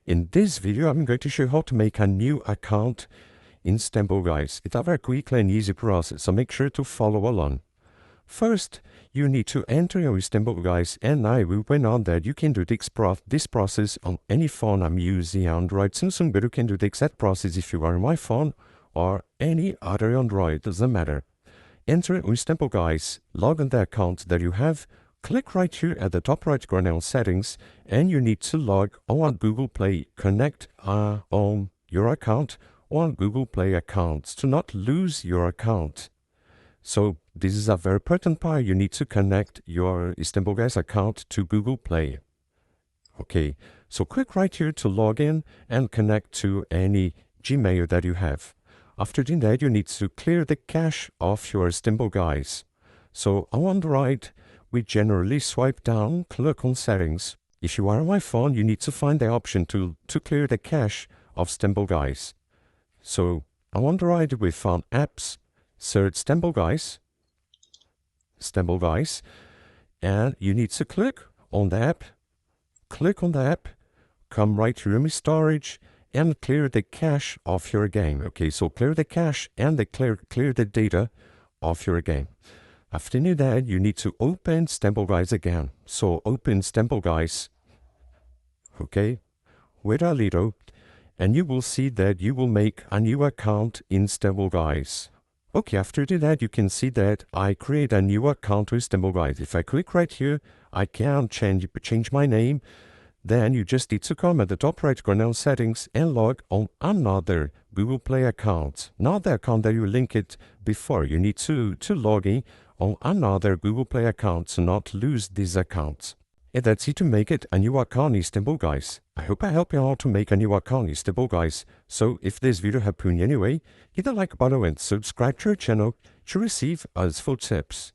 In this video, I'm going to show you how to make a new account in StumbleGuys. It's a very quick and easy process, so make sure to follow along. First, you need to enter your StumbleGuys, and I will point out that you can do this process on any phone. I'm using Android, Samsung, but you can do the exact process if you are on my phone or any other Android, doesn't matter. Enter your StumbleGuys, log on the account that you have, click right here at the top right corner on settings, and you need to log on Google Play. Connect on your account on Google Play accounts to not lose your account. So this is a very important part. You need to connect your StumbleGuys account to Google Play. Okay, so click right here to log in and connect to any Gmail that you have. After doing that, you need to clear the cache of your StumbleGuys. So on the right, we generally swipe down, click on settings. If you are on my phone, you need to find the option to clear the cache of StumbleGuys. So on the right, we found apps, search StumbleGuys, and you need to click on the app, come right here in storage, and clear the cache of your game. Okay, so clear the cache and clear the data of your game. After doing that, you need to open StumbleGuys again. So open StumbleGuys, okay, with a little, and you will see that you will make a new account in StumbleGuys. Okay, after doing that, you can see that I create a new account with StumbleGuys. If I click right here, I can change my name. Then you just need to come at the top right corner on settings and log on another Google Play account. Not the account that you linked before. You need to log in on another Google Play account to not lose this account. And that's it to make it a new account in StumbleGuys. I hope I help you out to make a new account in StumbleGuys. So if this video helped you in any way, hit the like button and subscribe to our channel to receive useful tips.